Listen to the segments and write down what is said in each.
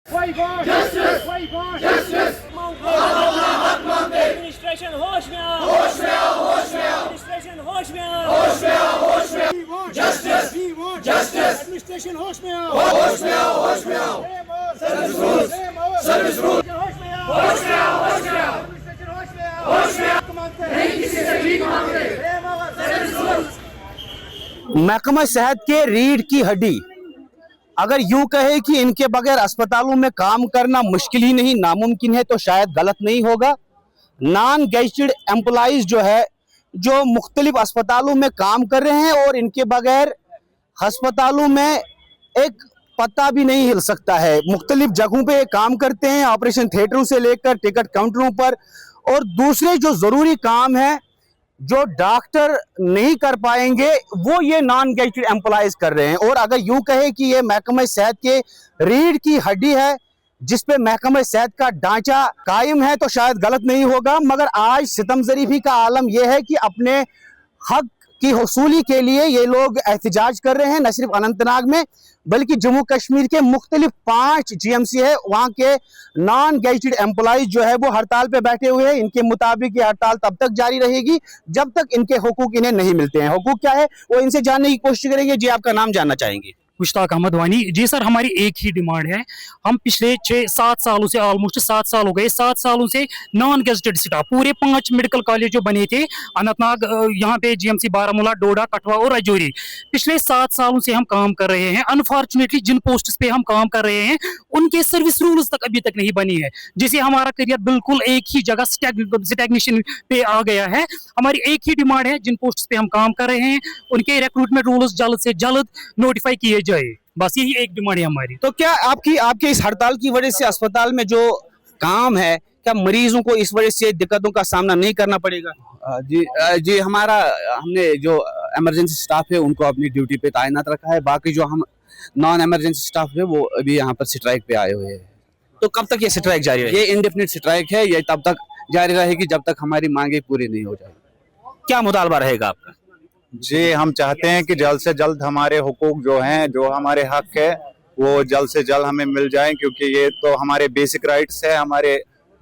वही बात जस्टिस वही बात जस्टिस एडमिनिस्ट्रेशन होश में आओ होश में आओ होश में आओ एडमिनिस्ट्रेशन होश में आओ होश में आओ होश में आओ जस्टिस जस्टिस एडमिनिस्ट्रेशन होश में आओ होश में आओ होश में आओ सर्विस रूल होश में आओ होश में आओ होश में आओ एडमिनिस्ट्रेशन होश में आओ होश में आओ नहीं किसी से भीख मांगते सर्विस रूल। महकमा सेहत के रीढ़ की हड्डी अगर यूं कहे कि इनके बगैर अस्पतालों में काम करना मुश्किल ही नहीं नामुमकिन है तो शायद गलत नहीं होगा। नॉन गेजेटेड एम्प्लॉइज जो है जो मुख्तलिफ अस्पतालों में काम कर रहे हैं और इनके बगैर अस्पतालों में एक पत्ता भी नहीं हिल सकता है। मुख्तलिफ जगहों पे काम करते हैं, ऑपरेशन थिएटरों से लेकर टिकट काउंटरों पर, और दूसरे जो ज़रूरी काम है जो डॉक्टर नहीं कर पाएंगे वो ये नॉन गेजेटेड एम्प्लॉइज कर रहे हैं। और अगर यूं कहे कि ये महकमा सेहत के रीढ़ की हड्डी है जिस पे महकमा सेहत का ढांचा कायम है तो शायद गलत नहीं होगा। मगर आज सितमजरीफी का आलम यह है कि अपने हक की हसूली के लिए ये लोग एहतजाज कर रहे हैं, न सिर्फ अनंतनाग में बल्कि जम्मू कश्मीर के मुख्तलिफ 5 GMC है, वहाँ के नॉन गेजेटेड एम्प्लॉइज जो है वो हड़ताल पे बैठे हुए हैं। इनके मुताबिक ये हड़ताल तब तक जारी रहेगी जब तक इनके हुकूक इन्हें नहीं मिलते हैं। हुकूक क्या है वो इनसे जानने की कोशिश करेंगे। जी, आपका नाम जानना चाहेंगे? मुश्ताक अहमद वानी। जी सर, हमारी एक ही डिमांड है। हम पिछले 6-7 सालों से, ऑलमोस्ट 7 साल हो गए, 7 सालों से नॉन गेजेटेड स्टाफ, पूरे 5 मेडिकल कॉलेज जो बने थे अनंतनाग, यहाँ पे GMC बारामूला, डोडा, कठुआ और राजौरी, पिछले 7 सालों से हम काम कर रहे हैं। अनफॉर्चुनेटली जिन पोस्ट्स पे हम काम कर रहे हैं उनके सर्विस रूल्स तक अभी तक नहीं बनी है, जिससे हमारा करियर बिल्कुल एक ही जगह स्टैग्नेशन पे आ गया है। हमारी एक ही डिमांड है, जिन पोस्ट्स पे हम काम कर रहे हैं उनके रिक्रूटमेंट रूल्स जल्द से जल्द नोटिफाई किए जाए। बस यही एक डिमांड है हमारी। तो क्या आपके इस हड़ताल की वजह से अस्पताल में जो काम है क्या मरीजों को इस वजह से दिक्कतों का सामना नहीं करना पड़ेगा? जी हमने जो इमरजेंसी स्टाफ है उनको अपनी ड्यूटी पे तैनात रखा है। बाकी जो हम नॉन इमरजेंसी स्टाफ है वो अभी यहाँ पर स्ट्राइक पे आए हुए हैं। तो कब तक ये स्ट्राइक जारी रहेगी? ये इंडेफिनिट स्ट्राइक है, ये तब तक जारी रहेगी जब तक हमारी मांगे पूरी नहीं हो जाएगी। क्या मुतालबा रहेगा आपका? जी, हम चाहते हैं कि जल्द से जल्द हमारे हुकूक जो हैं, जो हमारे हक है वो जल्द से जल्द हमें मिल जाएं, क्योंकि ये तो हमारे बेसिक राइट्स है। हमारे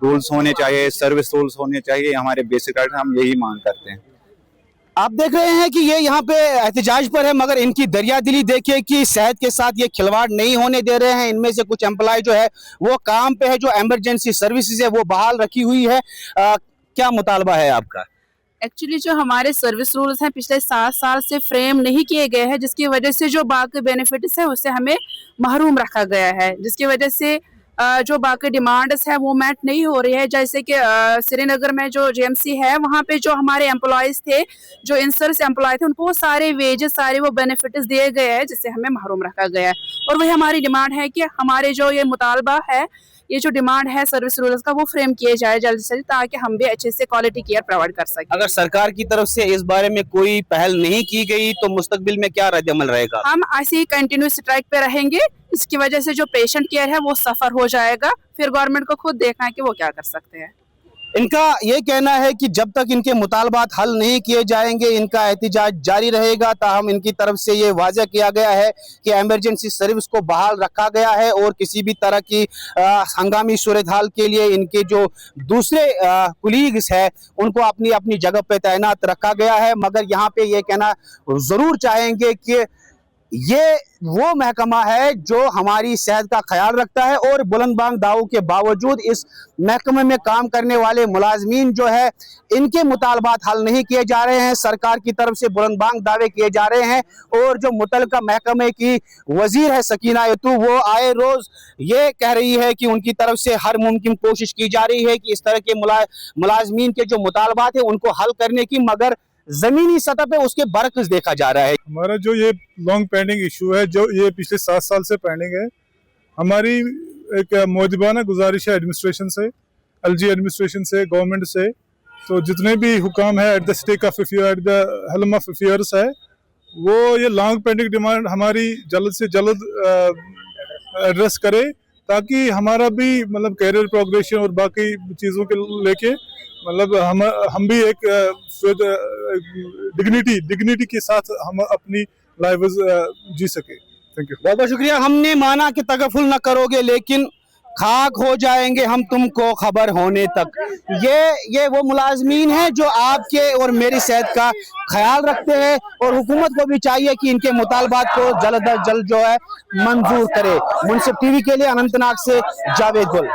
रूल्स होने चाहिए, सर्विस रूल्स होने चाहिए, हमारे बेसिक राइट्स, हम यही मांग करते हैं। आप देख रहे हैं कि ये यहाँ पे एहतजाज पर है, मगर इनकी दरिया दिली देखिए कि सेहत के साथ ये खिलवाड़ नहीं होने दे रहे हैं। इनमें से कुछ एम्प्लॉय जो है वो काम पे है, जो इमरजेंसी सर्विसेज है वो बहाल रखी हुई है। क्या मुतालबा है आपका? एक्चुअली जो हमारे सर्विस रूल्स हैं पिछले 7 साल से फ्रेम नहीं किए गए हैं, जिसकी वजह से जो बाकी बेनिफिट्स है उससे हमें महरूम रखा गया है, जिसकी वजह से जो बाकी डिमांड्स है वो मैट नहीं हो रही है। जैसे कि श्रीनगर में जो GMC है वहाँ पे जो हमारे एम्प्लॉयज़ थे, जो इंसर्स एम्प्लॉय थे, उनको सारे वेजेस, सारे वो बेनिफिट्स दिए गए हैं, जिससे हमें महरूम रखा गया है। और वही हमारी डिमांड है कि हमारे जो ये मुतालबा है, ये जो डिमांड है सर्विस रूल्स का, वो फ्रेम किए जाए जल्द से जल्द, ताकि हम भी अच्छे से क्वालिटी केयर प्रोवाइड कर सकें। अगर सरकार की तरफ से इस बारे में कोई पहल नहीं की गई तो मुस्तकबिल में क्या रद्द-ए-अमल रहेगा? हम ऐसे ही कंटिन्यू स्ट्राइक पे रहेंगे। इसकी वजह से जो पेशेंट केयर है वो सफर हो जाएगा। फिर गवर्नमेंट को खुद देखना है कि वो क्या कर सकते हैं। इनका ये कहना है कि जब तक इनके मुतालबात हल नहीं किए जाएंगे इनका एहतजाज जारी रहेगा। ताहम इनकी तरफ से ये वाज़ेह किया गया है कि इमरजेंसी सर्विस को बहाल रखा गया है और किसी भी तरह की हंगामी सूरत हाल के लिए इनके जो दूसरे कुलीग्स है उनको अपनी अपनी जगह पे तैनात रखा गया है। मगर यहाँ पे ये कहना ज़रूर चाहेंगे कि ये वो महकमा है जो हमारी सेहत का ख्याल रखता है और बुलंदबांग दावों के बावजूद इस महकमे में काम करने वाले मुलाजमीन जो है इनके मुतालबात हल नहीं किए जा रहे हैं। सरकार की तरफ से बुलंदबांग दावे किए जा रहे हैं और जो मुतलका महकमे की वजीर है सकीना यतू, वो आए रोज ये कह रही है कि उनकी तरफ से हर मुमकिन कोशिश की जा रही है कि इस तरह के मुलाजमीन के जो मुतालबात है उनको हल करने की, मगर जमीनी सतह पे उसके बरक्स देखा जा रहा है। हमारा जो ये लॉन्ग पेंडिंग इशू है, जो ये पिछले 7 साल से पेंडिंग है, हमारी एक मुअद्दिबाना गुजारिश है एडमिनिस्ट्रेशन से, LG एडमिनिस्ट्रेशन से, गवर्नमेंट से, तो जितने भी हुकाम है at the stake of affair, at the helm of affairs है, वो ये लॉन्ग पेंडिंग डिमांड हमारी जल्द से जल्द एड्रेस करे, ताकि हमारा भी मतलब कैरियर प्रोग्रेशन और बाकी चीज़ों के लेके मतलब हम भी एक डिग्निटी के साथ हम अपनी लाइफ जी सके। Thank you. बहुत बहुत शुक्रिया। हमने माना कि तगफुल न करोगे, लेकिन खाक हो जाएंगे हम तुमको खबर होने तक। ये वो मुलाजमीन हैं जो आपके और मेरी सेहत का ख्याल रखते हैं, और हुकूमत को भी चाहिए कि इनके मुतालबात को जल्द अज जल्द जो है मंजूर करे। मुनसिफ टीवी के लिए अनंतनाग से जावेद गुल।